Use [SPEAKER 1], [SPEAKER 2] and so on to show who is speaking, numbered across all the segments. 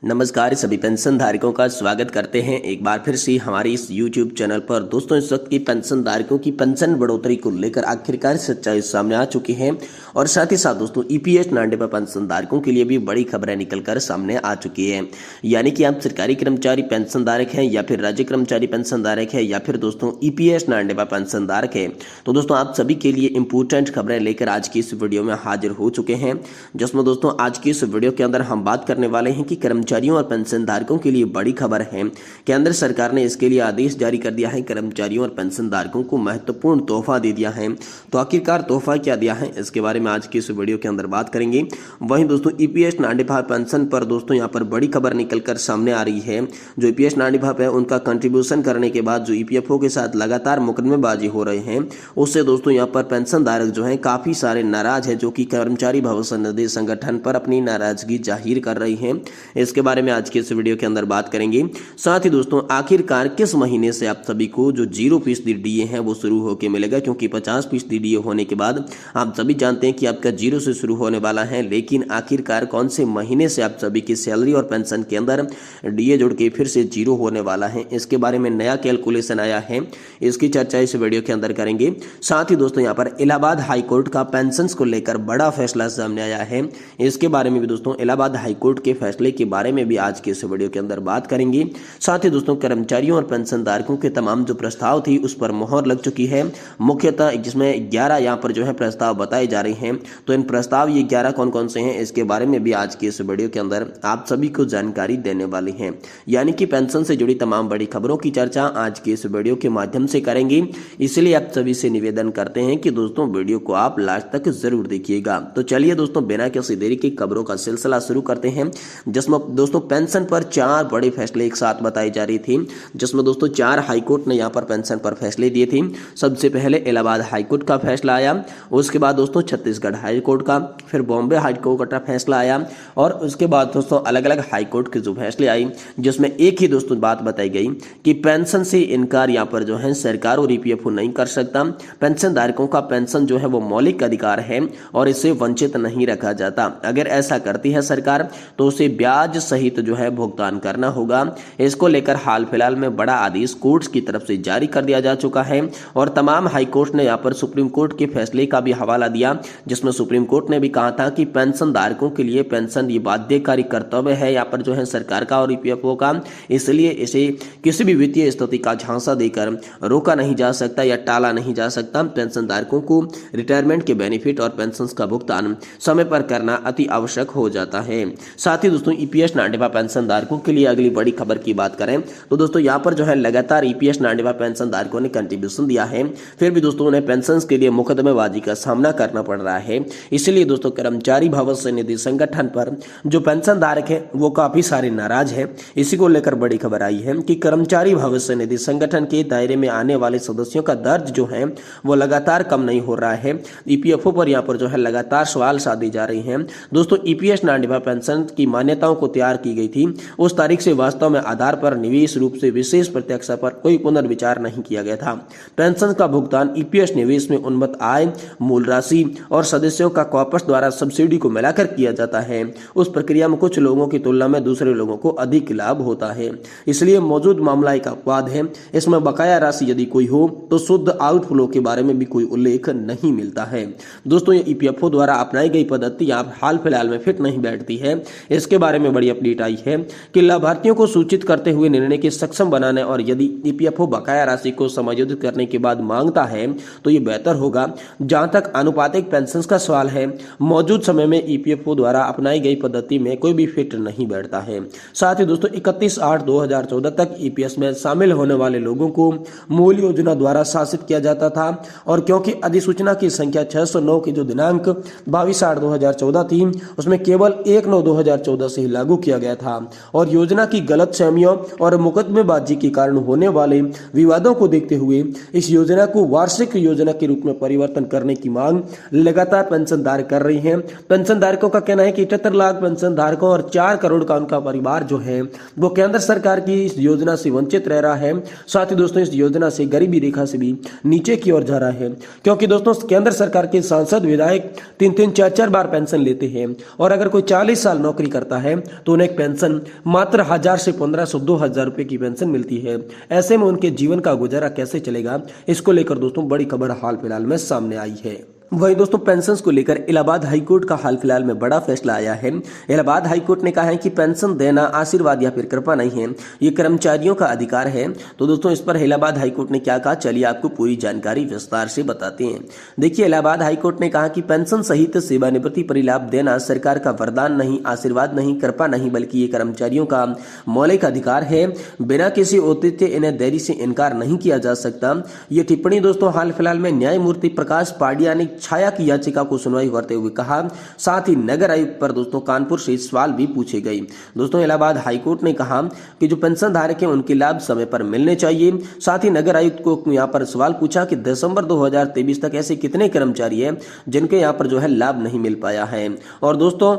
[SPEAKER 1] नमस्कार सभी पेंशन धारकों का स्वागत करते हैं एक बार फिर से हमारे इस YouTube चैनल पर। दोस्तों इस वक्त की पेंशन धारकों की पेंशन बढ़ोतरी को लेकर आखिरकार सच्चाई सामने आ चुकी है और साथ ही साथ दोस्तों EPS नांडेपा पेंशन धारकों के लिए भी बड़ी खबरें निकलकर सामने आ चुकी है। यानी कि आप सरकारी कर्मचारी पेंशन धारक हैं या फिर राज्य कर्मचारी पेंशन धारक है या फिर दोस्तों EPS नांडेपा पेंशन धारक है, तो दोस्तों आप सभी के लिए इंपोर्टेंट खबरें लेकर आज की इस वीडियो में हाजिर हो चुके हैं, जिसमें दोस्तों आज की इस वीडियो के अंदर हम बात करने वाले हैं कि कर्मचारियों और पेंशन धारकों के लिए बड़ी खबर है। केंद्र सरकार ने इसके लिए आदेश जारी कर दिया है। कर्मचारियों और पेंशन धारकों को महत्वपूर्ण तोहफा दे दिया है। तो आखिरकार तोहफा क्या दिया है, इसके बारे में आज की इस वीडियो के अंदर बात करेंगे। वहीं दोस्तों EPS नांडेपा पेंशन पर दोस्तों यहाँ पर बड़ी खबर निकलकर सामने आ रही है। जो EPS नांडेपा है उनका कंट्रीब्यूशन करने के बाद जो EPFO के साथ लगातार मुकदमेबाजी हो रहे हैं, उससे दोस्तों यहाँ पर पेंशन धारक जो है काफी सारे नाराज है, जो कि कर्मचारी भविष्य निधि संगठन पर अपनी नाराजगी जाहिर कर रही है। इसके बारे में आज के इस वीडियो के अंदर बात करेंगे। साथ ही दोस्तों आखिरकार किस महीने से आप सभी को जो 0% DA है वो शुरू होकर मिलेगा, क्योंकि 50% DA होने के बाद आप सभी जानते हैं कि आपका 0 से शुरू होने वाला है। लेकिन आखिरकार कौन से महीने से आप सभी की सैलरी और पेंशन के अंदर DA जुड़ के फिर से 0 होने वाला है, इसके बारे में नया कैलकुलेशन आया है, इसकी चर्चा इस वीडियो के अंदर करेंगे। साथ ही दोस्तों यहाँ पर इलाहाबाद हाईकोर्ट का पेंशन को लेकर बड़ा फैसला सामने आया है, इसके बारे में भी दोस्तों इलाहाबाद हाईकोर्ट के फैसले के बारे में भी आज के इस वीडियो के अंदर बात करेंगे। साथ ही दोस्तों कर्मचारियों और पेंशन धारकों के तमाम जो प्रस्ताव थी उस पर मोहर लग चुकी है, मुख्यतः जिसमें 11 यहाँ पर जो है प्रस्ताव बताए जा रहे हैं। तो इन प्रस्ताव ये 11 कौन कौन से हैं, इसके बारे में भी आज के इस वीडियो के अंदर आप सभी को जानकारी देने वाली है। यानी कि पेंशन से जुड़ी तमाम बड़ी खबरों की चर्चा आज के इस वीडियो के माध्यम से करेंगे, इसलिए आप सभी से निवेदन करते हैं कि दोस्तों वीडियो को आप लास्ट तक जरूर देखिएगा। तो चलिए दोस्तों बिना किसी देरी की खबरों का सिलसिला शुरू करते हैं, जिसमें दोस्तों पेंशन पर 4 बड़े फैसले एक साथ बताई जा रही थी, जिसमें दोस्तों 4 हाईकोर्ट ने यहाँ पर पेंशन पर फैसले दिए थे। सबसे पहले इलाहाबाद हाईकोर्ट का फैसला आया, उसके बाद दोस्तों छत्तीसगढ़ हाईकोर्ट का, फिर बॉम्बे हाईकोर्ट का फैसला आया और उसके बाद दोस्तों अलग अलग हाईकोर्ट के जो फैसले आई, जिसमें एक ही दोस्तों बात बताई गई कि पेंशन से इनकार यहाँ पर जो है सरकार और EPFO नहीं कर सकता। पेंशन धारकों का पेंशन जो है वो मौलिक अधिकार है और इससे वंचित नहीं रखा जाता। अगर ऐसा करती है सरकार तो उसे ब्याज सहित जो है भुगतान करना होगा। इसको लेकर हाल फिलहाल में बड़ा आदेश कोर्ट की तरफ से जारी कर दिया जा चुका है और तमाम हाई कोर्ट ने यहाँ पर सुप्रीम कोर्ट के फैसले का भी हवाला दिया, जिसमें सुप्रीम कोर्ट ने भी कहा था कि पेंशन धारकों के लिए पेंशन ये बाध्यकारी कर्तव्य है यहाँ पर जो है सरकार का और EPFO का, इसलिए इसे किसी भी वित्तीय स्थिति का झांसा देकर रोका नहीं जा सकता या टाला नहीं जा सकता। पेंशन धारकों को रिटायरमेंट के बेनिफिट और पेंशन का भुगतान समय पर करना अति आवश्यक हो जाता है। साथ ही दोस्तों EPS नांडेपा पेंशन धारकों के लिए अगली बड़ी खबर की बात करें तो दोस्तों यहाँ पर जो है लगातार EPS नांडेपा पेंशन धारकों ने कंट्रीब्यूशन दिया है, फिर भी दोस्तों उन्हें पेंशन के लिए मुकदमेबाजी का सामना करना पड़ रहा है। इसलिए दोस्तों कर्मचारी भविष्य निधि संगठन पर जो पेंशन धारक है वो काफी सारे नाराज है। इसी को लेकर बड़ी खबर आई है कि कर्मचारी भविष्य निधि संगठन के दायरे में आने वाले सदस्यों का दर्ज जो है वो लगातार कम नहीं हो रहा है। EPFO पर यहाँ पर जो है लगातार सवाल साधे जा रहे हैं। दोस्तों EPS नांडेपा पेंशन की मान्यताओं को तैयार की गई थी, उस तारीख से वास्तव में आधार पर निवेश रूप से विशेष प्रत्यक्ष पर कोई पुनर्विचार नहीं किया गया था। पेंशन का भुगतान EPS निवेश में उन्मत्त आय, मूल राशि और सदस्यों का कॉर्पस द्वारा सब्सिडी को मिलाकर किया जाता है। उस प्रक्रिया में कुछ लोगों की तुलना में दूसरे लोगों को अधिक लाभ होता है, इसलिए मौजूद मामला एक अपवाद है। इसमें बकाया राशि यदि कोई हो तो शुद्ध आउटफ्लो के बारे में भी कोई उल्लेख नहीं मिलता है। दोस्तों ये EPFO द्वारा अपनाई गई पद्धति आप हाल फिलहाल में फिट नहीं बैठती है। इसके बारे में बड़ी अपडेट आई है कि लाभार्थियों को सूचित करते हुए निर्णय के सक्षम बनाने और यदि EPFO बकाया राशि को समायोजित करने के बाद मांगता है तो ये बेहतर होगा। जहां तक आनुपातिक पेंशन का सवाल है, मौजूद समय में EPFO द्वारा अपनाई गई पद्धति में कोई भी फिट नहीं बैठता है। साथ ही दोस्तों 31/8/2014 तक EPS में शामिल होने वाले लोगों को मूल योजना द्वारा शासित किया जाता था और क्योंकि अधिसूचना की संख्या 609 की जो दिनांक 22/8/2014 थी उसमें केवल 1/9/2014 से ही लागू किया गया था और योजना की गलतफहमियों और मुकदमेबाजी के कारण होने वाले विवादों को देखते हुए इस योजना को वार्षिक योजना के रूप में परिवर्तन करने की मांग लगातार पेंशन धारक कर रही हैं। पेंशन धारकों का कहना है कि 78 लाख पेंशन धारकों और 4 करोड़ का उनका परिवार जो है वो केंद्र सरकार की इस योजना से वंचित रह रहा है। साथ ही दोस्तों इस योजना से गरीबी रेखा से भी नीचे की ओर जा रहा है, क्योंकि दोस्तों केंद्र सरकार के सांसद विधायक 3-3 4-4 बार पेंशन लेते हैं और अगर कोई 40 साल नौकरी करता है तो
[SPEAKER 2] तो उन्हें पेंशन मात्र 1000 से 1500 2000 रुपए की पेंशन मिलती है। ऐसे में उनके जीवन का गुजारा कैसे चलेगा, इसको लेकर दोस्तों बड़ी खबर हाल फिलहाल में सामने आई है। वही दोस्तों पेंशन को लेकर इलाहाबाद हाईकोर्ट का हाल फिलहाल में बड़ा फैसला आया है। इलाहाबाद हाईकोर्ट ने कहा है कि पेंशन देना आशीर्वाद या फिर कृपा नहीं है, ये कर्मचारियों का अधिकार है। तो दोस्तों इस पर इलाहाबाद हाईकोर्ट ने क्या कहा, चलिए आपको पूरी जानकारी विस्तार से बताते हैं। देखिए, इलाहाबाद हाईकोर्ट ने कहा कि पेंशन सहित सेवानिवृत्ति परिलाभ देना सरकार का वरदान नहीं, आशीर्वाद नहीं, कृपा नहीं, बल्कि ये कर्मचारियों का मौलिक अधिकार है। बिना किसी औचित्य इन्हें देरी से इनकार नहीं किया जा सकता। ये टिप्पणी दोस्तों हाल फिलहाल में न्यायमूर्ति प्रकाश पाडिया ने छाया की याचिका को सुनवाई करते हुए कहा। साथ ही नगर आयुक्त पर दोस्तों कानपुर से सवाल भी पूछे गए। दोस्तों इलाहाबाद हाईकोर्ट ने कहा कि जो पेंशन धारक हैं उनके लाभ समय पर मिलने चाहिए। साथ ही नगर आयुक्त को यहाँ पर सवाल पूछा कि दिसंबर 2023 तक ऐसे कितने कर्मचारी हैं जिनके यहाँ पर जो है लाभ नहीं मिल पाया है। और दोस्तों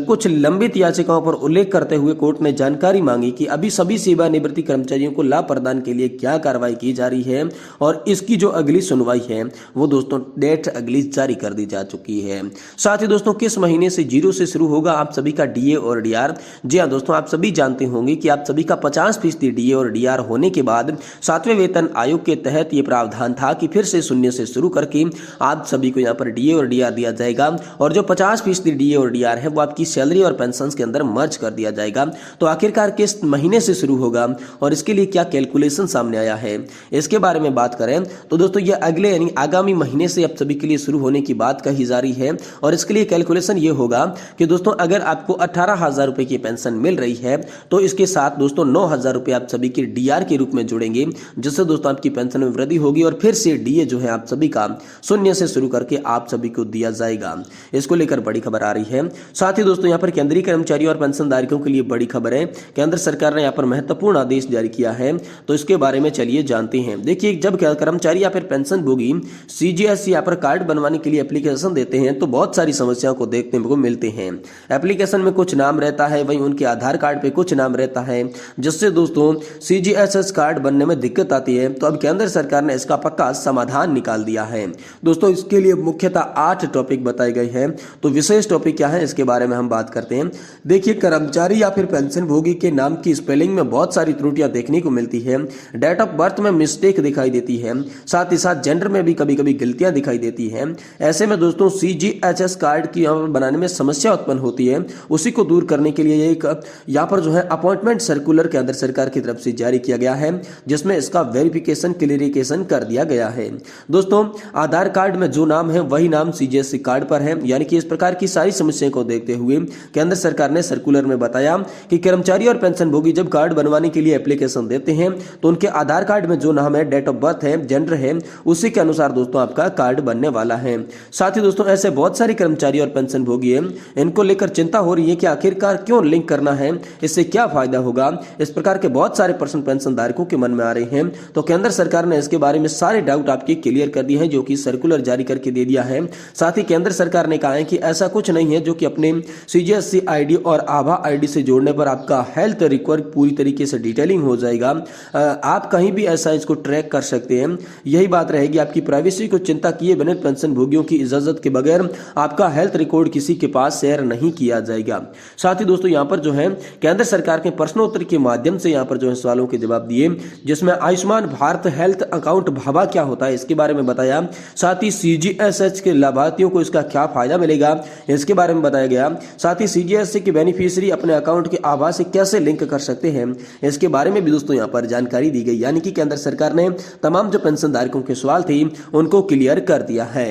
[SPEAKER 2] कुछ लंबित याचिकाओं पर उल्लेख करते हुए कोर्ट ने जानकारी मांगी कि अभी सभी सेवानिवृत्ति कर्मचारियों को लाभ प्रदान के लिए क्या कार्रवाई की जा रही है और इसकी जो अगली सुनवाई है वो दोस्तों डेट अगली जारी कर दी जा चुकी है। साथ ही दोस्तों किस महीने से 0 से शुरू होगा आप सभी का डीए और डीआर। जी हां दोस्तों, आप सभी जानते होंगे कि आप सभी का 50% डीए और डीआर होने के बाद 7वें वेतन आयोग के तहत ये प्रावधान था कि फिर से शून्य से शुरू करके आप सभी को यहाँ पर डीए और डीआर दिया जाएगा और जो 50% डीए और डीआर है वो आपकी सैलरी और पेंशन के अंदर मर्ज कर दिया जाएगा। तो आखिरकार किस महीने से शुरू होगा और इसके लिए क्या कैलकुलेशन सामने आया है, इसके बारे में बात करें तो दोस्तों ये अगले यानी आगामी महीने से आप सभी के लिए शुरू होने की बात कही जा रही है। और इसके लिए कैलकुलेशन ये होगा कि दोस्तों अगर आपको 18,000 रुपए की पेंशन मिल रही है तो इसके साथ दोस्तों 9,000 रुपए आप सभी के डीआर के रूप में जुड़ेंगे, जिससे दोस्तों आपकी पेंशन में वृद्धि होगी और फिर से डीए जो है आप सभी का शून्य से शुरू करके आप सभी को दिया जाएगा। इसको लेकर बड़ी खबर आ रही है। साथ ही दोस्तों यहाँ पर केंद्रीय कर्मचारी और पेंशन धारकों के लिए बड़ी खबर है। केंद्र सरकार ने यहाँ पर महत्वपूर्ण आदेश जारी किया है, तो इसके बारे में चलिए जानते हैं। देखिए, जब कर्मचारी या फिर पेंशन भोगी सीजीएस यहाँ पर कार्ड बनवाने के लिए एप्लीकेशन देते हैं तो बहुत सारी समस्याओं को देखने को मिलते हैं। एप्लीकेशन में कुछ नाम रहता है, वहीं उनके आधार कार्ड पे कुछ नाम रहता है, जिससे दोस्तों सीजीएसएस कार्ड बनने में दिक्कत आती है। तो अब केंद्र सरकार ने इसका पक्का समाधान निकाल दिया है। दोस्तों इसके लिए मुख्यतः 8 टॉपिक बताए गए हैं। तो विशेष टॉपिक क्या है इसके बारे में हम बात करते हैं। देखिए, कर्मचारी या फिर पेंशन भोगी के नाम की स्पेलिंग में बहुत सारी त्रुटियां देखने को मिलती है। डेट ऑफ बर्थ में मिस्टेक दिखाई देती है, साथ ही साथ जेंडर में भी कभी कभी गलतियां दिखाई देती है। ऐसे में दोस्तों सीजीएचएस कार्ड की बनाने में समस्या उत्पन्न होती है। उसी को दूर करने के लिए एक यहाँ पर जो है अपॉइंटमेंट सर्कुलर केंद्र सरकार की तरफ से जारी किया गया है, जिसमें इसका वेरिफिकेशन क्लियरिफिकेशन कर दिया गया है। दोस्तों आधार कार्ड में जो नाम है वही नाम सीजीएससी कार्ड पर है, यानी कि इस प्रकार की सारी समस्याओं को देखते हुए केंद्र सरकार ने सर्कुलर में बताया कि कर्मचारी और पेंशन भोगी जब कार्ड बनवाने के लिए एप्लीकेशन देते हैं तो उनके आधार कार्ड में जो नाम है, डेट ऑफ बर्थ है, जेंडर है, उसी के अनुसार दोस्तों आपका कार्ड बनने वाला है। साथ ही दोस्तों ऐसे बहुत सारे कर्मचारी और पेंशन भोगी हैं, इनको लेकर चिंता हो रही है कि आखिरकार क्यों लिंक करना है, इससे क्या फायदा होगा। इस प्रकार के बहुत सारे प्रश्न पेंशन धारकों के मन में आ रहे हैं। तो केंद्र सरकार ने इसके बारे में सारे डाउट आपके क्लियर कर दिए हैं, जो कि सर्कुलर जारी करके दे दिया है। साथ ही केंद्र सरकार ने कहा है कि ऐसा कुछ नहीं है जो कि अपने सीजीएससी आईडी और आभा आईडी से जोड़ने पर आपका हेल्थ रिकॉर्ड पूरी तरीके से डिटेलिंग हो जाएगा। आप कहीं भी ऐसा इसको ट्रैक कर सकते हैं। यही बात रहेगी, आपकी प्राइवेसी को चिंता किए बिना पेंशन भोगियों की इजाजत के बगैर आपका हेल्थ रिकॉर्ड किसी के पास शेयर नहीं किया जाएगा। साथ ही दोस्तों यहाँ पर जो है केंद्र सरकार के प्रश्नोत्तर के माध्यम से यहाँ पर जो है सवालों के जवाब दिए, जिसमें आयुष्मान भारत हेल्थ अकाउंट भावा क्या होता है इसके बारे में बताया। साथ ही सीजीएसएच के लाभार्थियों को इसका क्या फायदा मिलेगा इसके बारे में बताया गया। साथ ही सीजीएससी के बेनिफिशियरी अपने अकाउंट के आभा से कैसे लिंक कर सकते हैं इसके बारे में भी दोस्तों यहाँ पर जानकारी दी गई। यानी कि केंद्र सरकार ने तमाम जो पेंशन धारकों के सवाल थे उनको क्लियर कर दिया है।